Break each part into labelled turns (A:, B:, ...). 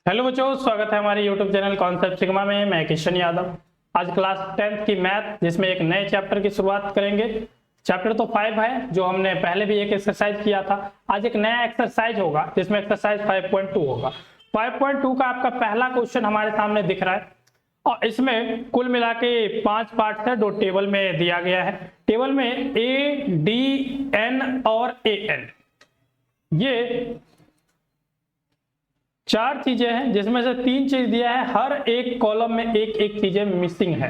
A: Hello बच्चों, स्वागत है हमारे YouTube चैनल कॉन्सेप्ट सिग्मा में। मैं किशन यादव। आज क्लास 10th की मैथ जिसमें एक नए चैप्टर की शुरुआत करेंगे। चैप्टर तो 5 है जो हमने पहले भी एक एक्सरसाइज किया था। आज एक नया एक्सरसाइज होगा जिसमें एक्सरसाइज 5.2 होगा। 5.2 का आपका पहला क्वेश्चन हमारे सामने दिख रहा है और इसमें कुल मिला के 5 पार्ट है जो टेबल में दिया गया है। टेबल में ए, डी, एन और ए एन, ये 4 चीजें हैं जिसमें से 3 चीज दिया है। हर एक कॉलम में एक एक चीजें मिसिंग है,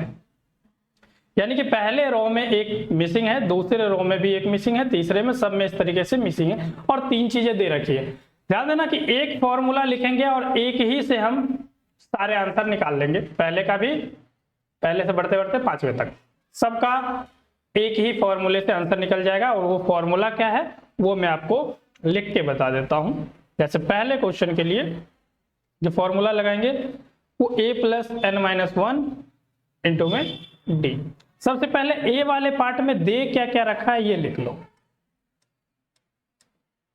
A: यानी कि पहले रो में एक मिसिंग है, दूसरे रो में भी एक मिसिंग है, तीसरे में, सब में इस तरीके से मिसिंग है और 3 चीजें दे रखी है। ध्यान देना कि एक फॉर्मूला लिखेंगे और एक ही से हम सारे आंसर निकाल लेंगे। पहले का भी, पहले से बढ़ते बढ़ते 5वें तक सबका एक ही फॉर्मूले से आंसर निकल जाएगा। और वो फॉर्मूला क्या है वो मैं आपको लिख के बता देता हूं। जैसे पहले क्वेश्चन के लिए जो फॉर्मूला लगाएंगे वो a plus N minus 1 into में डी। सबसे पहले ए वाले पार्ट में दे क्या क्या रखा है ये लिख लो।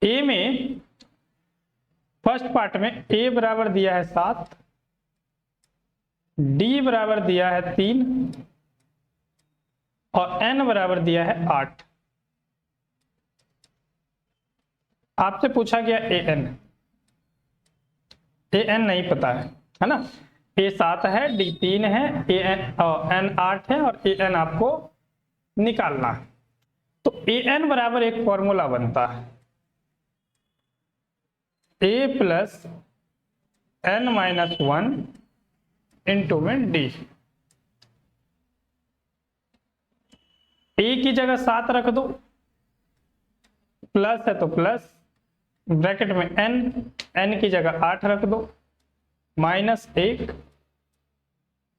A: ए में फर्स्ट पार्ट में a बराबर दिया है 7, डी बराबर दिया है 3 और n बराबर दिया है 8। आपसे पूछा गया ए एन नहीं पता है ना। ए 7 है, डी 3 है, एन 8 है और ए एन आपको निकालना है। तो ए एन बराबर एक फॉर्मूला बनता है ए प्लस एन माइनस 1 इंटू में डी। ए की जगह 7 रख दो, प्लस है तो प्लस, ब्रैकेट में एन की जगह 8 रख दो, माइनस 1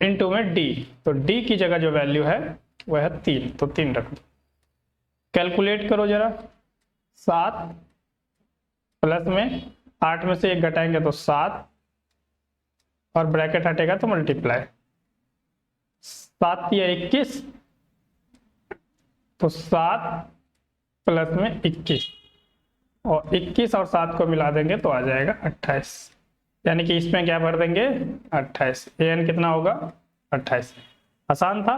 A: इंटू में डी। तो डी की जगह जो वैल्यू है वह है 3, तो 3 रख दो। कैलकुलेट करो जरा। 7 प्लस में 8 में से 1 घटाएंगे तो 7 और ब्रैकेट हटेगा तो मल्टीप्लाई। 7 या 21 तो 7 प्लस में 21 और 21 और 7 को मिला देंगे तो आ जाएगा 28। यानी कि इसमें क्या भर देंगे 28। एन कितना होगा 28। आसान था।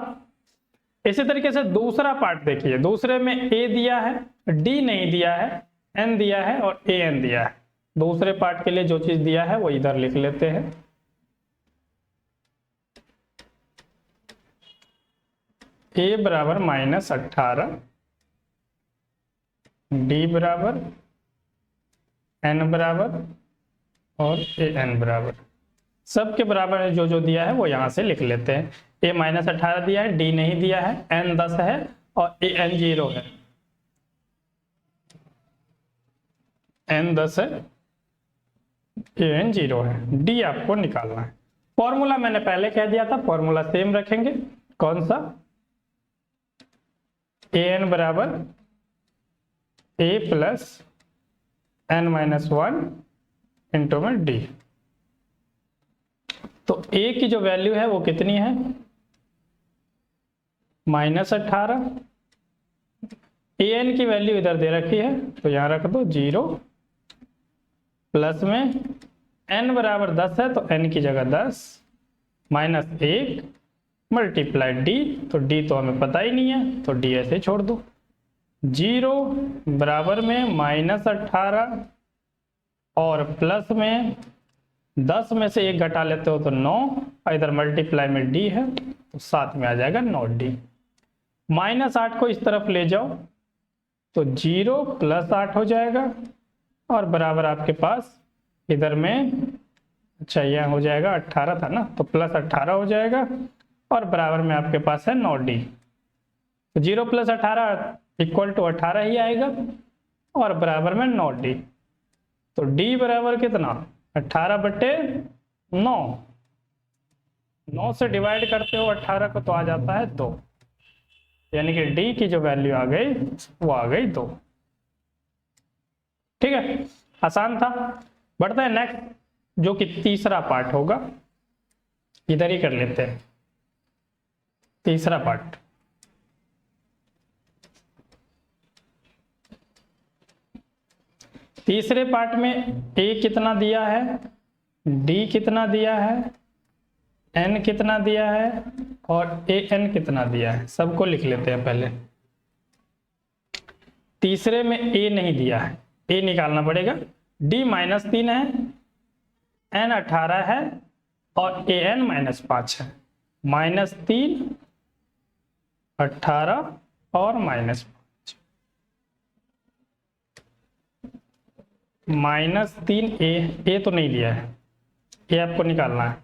A: इसी तरीके से दूसरा पार्ट देखिए। दूसरे में ए दिया है, डी नहीं दिया है, एन दिया है और ए एन दिया है। दूसरे पार्ट के लिए जो चीज दिया है वो इधर लिख लेते हैं। ए बराबर -18, डी बराबर, एन बराबर और ए एन बराबर। सबके बराबर जो जो दिया है वो यहां से लिख लेते हैं। ए -18 दिया है, डी नहीं दिया है, एन 10 है और ए एन 0 है। एन 10 है, ए एन 0 है। डी आपको निकालना है। फॉर्मूला मैंने पहले कह दिया था, फॉर्मूला सेम रखेंगे। कौन सा? ए एन बराबर ए प्लस एन माइनस 1 इंटू में डी। तो ए की जो वैल्यू है वो कितनी है -18। ए एन की वैल्यू इधर दे रखी है तो यहां रख दो 0, प्लस में एन बराबर 10 है तो एन की जगह 10, -1 मल्टीप्लाई डी। तो डी तो हमें पता ही नहीं है तो डी ऐसे छोड़ दो। 0 बराबर में -18 और प्लस में 10 में से 1 घटा लेते हो तो 9 और इधर मल्टीप्लाई में डी है तो 7 में आ जाएगा 9D। -8 को इस तरफ ले जाओ तो 0 + 8 हो जाएगा और बराबर आपके पास इधर में, अच्छा यह हो जाएगा 18 था ना तो +18 हो जाएगा और बराबर में आपके पास है 9D। तो 0 + 18 = 18 ही आएगा और बराबर में 9D। तो D बराबर कितना 18/9। 9 से डिवाइड करते हो 18 को तो आ जाता है 2। यानी कि D की जो वैल्यू आ गई वो आ गई 2। ठीक है, आसान था। बढ़ते हैं नेक्स्ट जो कि तीसरा पार्ट होगा। इधर ही कर लेते हैं तीसरा पार्ट। तीसरे पार्ट में ए कितना दिया है डी कितना दिया है, एन कितना दिया है और ए एन कितना दिया है, सबको लिख लेते हैं पहले। तीसरे में ए नहीं दिया है, ए निकालना पड़ेगा। डी -3 है, एन 18 है और ए एन -5 है। -3, 18 और -5। -3 ए तो नहीं दिया है, ये आपको निकालना है।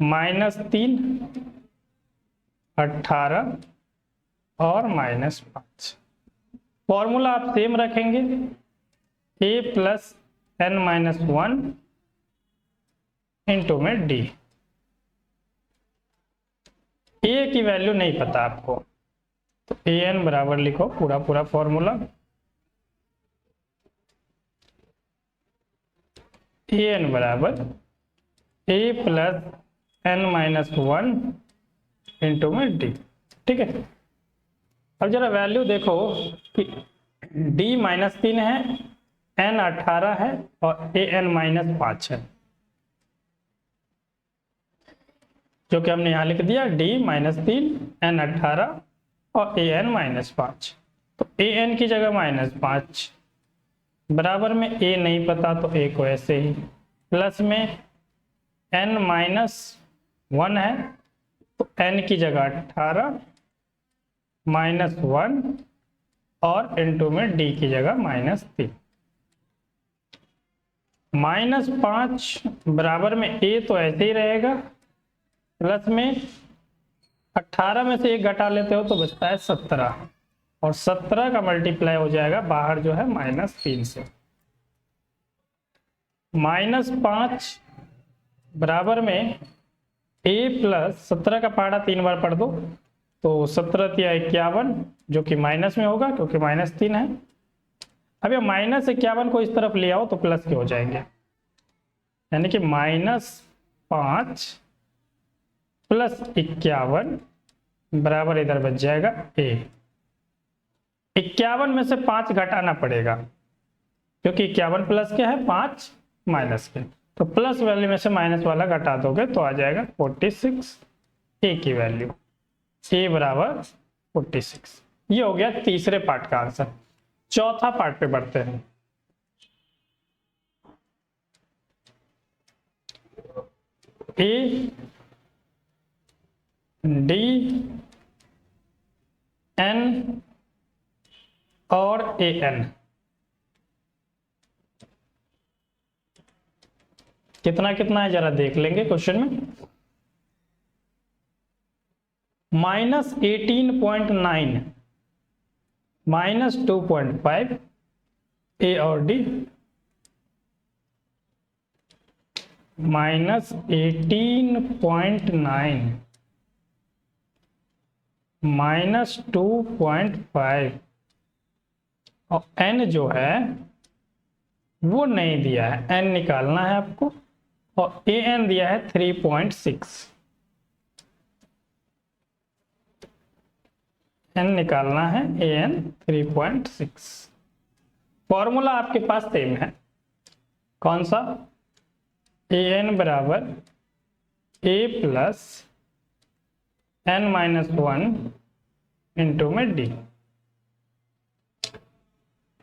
A: -3, 18 और -5। फॉर्मूला आप सेम रखेंगे, a + n-1 इंटू में डी। a की वैल्यू नहीं पता आपको, तो ए एन बराबर लिखो पूरा फॉर्मूला। ए एन बराबर a + n-1 इंटू में डी। ठीक है, अब जरा वैल्यू देखो कि d -3 है, n 18 है और a n -5 है, जो कि हमने यहां लिख दिया d -3, n 18 और a n -5। तो a n की जगह -5, बराबर में a नहीं पता तो a को ऐसे ही, प्लस में n -1 है तो n की जगह 18 -1 और इंटू में d की जगह -3। -5 बराबर में a तो ऐसे ही रहेगा, प्लस में 18 में से 1 घटा लेते हो तो बचता है 17 और 17 का मल्टीप्लाई हो जाएगा बाहर जो है -3 से। -5 बराबर में a प्लस 17 का पहाड़ा 3 बार पढ़ दो तो 17 या 51, जो कि माइनस में होगा क्योंकि -3 है। अब ये -51 को इस तरफ ले आओ तो प्लस के हो जाएंगे, यानी कि -5 + 51 बराबर इधर बच जाएगा a। 51 में से 5 घटाना पड़ेगा क्योंकि 51 प्लस के है, 5 माइनस के, तो प्लस वैल्यू में से माइनस वाला घटा दोगे तो आ जाएगा 46 a की वैल्यू, a बराबर 46। ये हो गया तीसरे पार्ट का आंसर। चौथा पार्ट पे बढ़ते हैं। a d n और a n कितना कितना है जरा देख लेंगे क्वेश्चन में। -18.9 -2.5 a और d, -18.9 -2.5 और n जो है वो नहीं दिया है, n निकालना है आपको, और a n दिया है 3.6, n निकालना है a n 3.6। फॉर्मूला आपके पास सेम है, कौन सा, a n बराबर a + n-1 इंटू में d।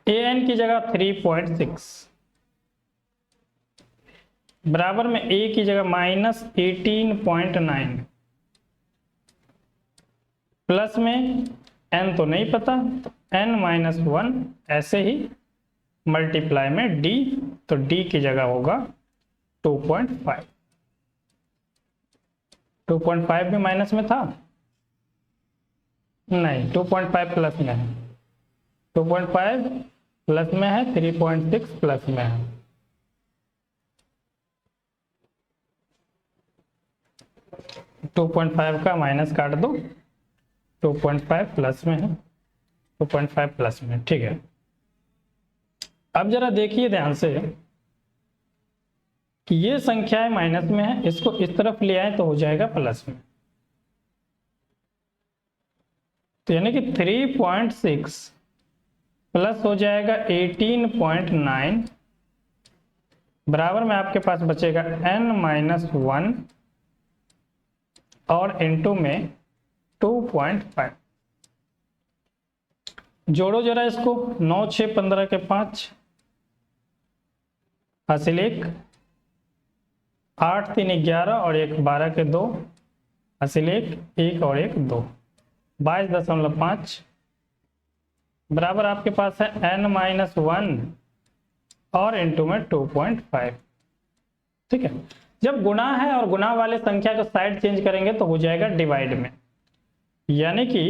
A: a n की जगह 3.6 बराबर में a की जगह -18.9 प्लस में n तो नहीं पता तो n-1 ऐसे ही मल्टीप्लाई में d, तो d की जगह होगा 2.5। 2.5 भी माइनस में था नहीं, 2.5 प्लस में है, 2.5 प्लस में है, 3.6 प्लस में है। टू 2.5 का माइनस काट दो, 2.5 प्लस में है, 2.5 प्लस में, ठीक है। अब जरा देखिए ध्यान से कि ये संख्याएं माइनस में है, इसको इस तरफ ले आए तो हो जाएगा प्लस में, तो यानी कि 3.6 प्लस हो जाएगा 18.9 बराबर में आपके पास बचेगा n-1 और इनटू में 2.5। जोड़ो जरा इसको, 9 6 15 के 5 हासिल 1, 8 3 11 और 1 12 के 2 हासिल 1, 1 और 1 2, 22.5 बराबर आपके पास है n-1 और इनटू में 2.5। ठीक है, जब गुणा है और गुणा वाले संख्या को साइड चेंज करेंगे तो हो जाएगा डिवाइड में, यानी कि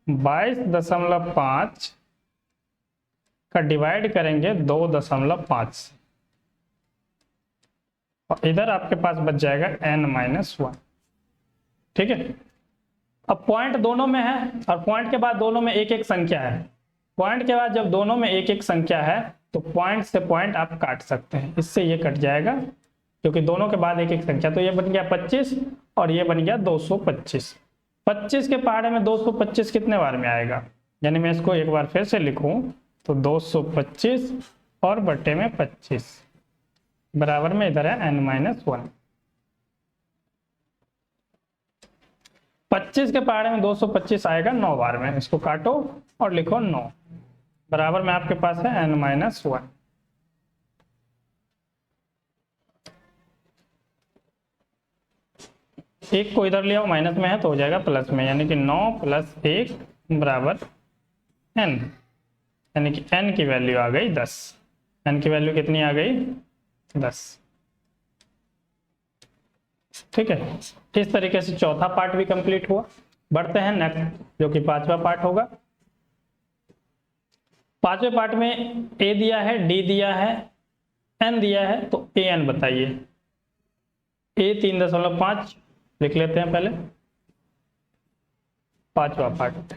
A: 22.5 का डिवाइड करेंगे 2.5 से, और इधर आपके पास बच जाएगा n-1। ठीक है, अब पॉइंट दोनों में है और पॉइंट के बाद दोनों में एक एक संख्या है। पॉइंट के बाद जब दोनों में एक एक संख्या है तो पॉइंट से पॉइंट आप काट सकते हैं, इससे ये कट जाएगा क्योंकि दोनों के बाद एक एक संख्या। तो ये बन गया 25 और ये बन गया 225। 25 के पहाड़े में 225 कितने बार में आएगा, यानी मैं इसको एक बार फिर से लिखूं तो 225 और बट्टे में 25 बराबर में इधर है n-1। 25 के पहाड़े में 225 आएगा 9 बार में, इसको काटो और लिखो 9 बराबर में आपके पास है n-1। एक को इधर ले आओ, माइनस में है तो हो जाएगा प्लस में, यानी कि 9 + 1 बराबर n, यानी कि n की वैल्यू आ गई 10। n की वैल्यू कितनी आ गई 10। ठीक है, इस तरीके से चौथा पार्ट भी कंप्लीट हुआ। बढ़ते हैं नेक्स्ट, जो कि पांचवा पार्ट होगा। पांचवें पार्ट में a दिया है, d दिया है, n दिया है, तो an बताइए। a 3.5 लिख लेते हैं पहले, पांचवा पार्ट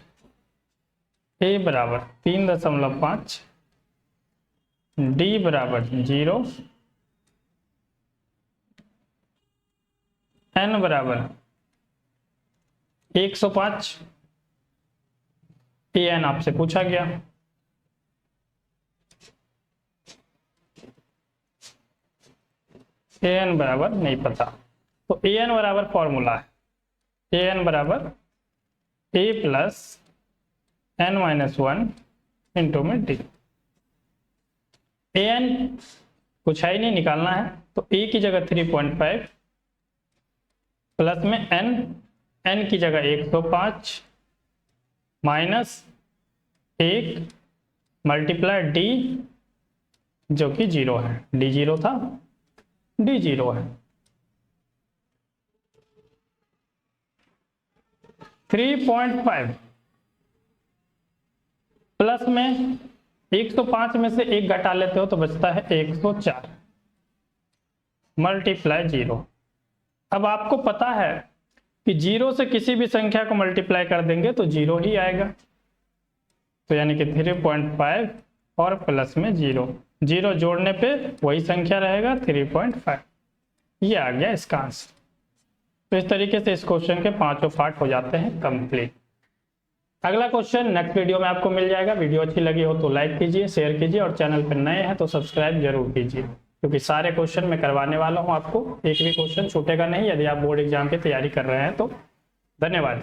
A: a बराबर 3.5, d बराबर 0, n बराबर 105। an आपसे पूछा गया। an बराबर नहीं पता, तो an बराबर फॉर्मूला है an बराबर a + n-1 इंटू में d। an कुछ है ही नहीं, निकालना है, तो a की जगह 3.5 प्लस में n की जगह 105 माइनस 1 मल्टीप्लाई d जो कि 0 है, d 0 था, d 0 है। 3.5 प्लस में 105 में से 1 घटा लेते हो तो बचता है 104 मल्टीप्लाई 0। अब आपको पता है कि 0 से किसी भी संख्या को मल्टीप्लाई कर देंगे तो 0 ही आएगा, तो यानी कि 3.5 और प्लस में 0, 0 जोड़ने पे वही संख्या रहेगा 3.5। ये आ गया इसका आंसर। तो इस तरीके से इस क्वेश्चन के पांचों पार्ट हो जाते हैं कंप्लीट। अगला क्वेश्चन नेक्स्ट वीडियो में आपको मिल जाएगा। वीडियो अच्छी लगी हो तो लाइक कीजिए, शेयर कीजिए और चैनल पर नए हैं तो सब्सक्राइब जरूर कीजिए, क्योंकि सारे क्वेश्चन मैं करवाने वाला हूं आपको, एक भी क्वेश्चन छूटेगा नहीं यदि आप बोर्ड एग्जाम की तैयारी कर रहे हैं तो। धन्यवाद।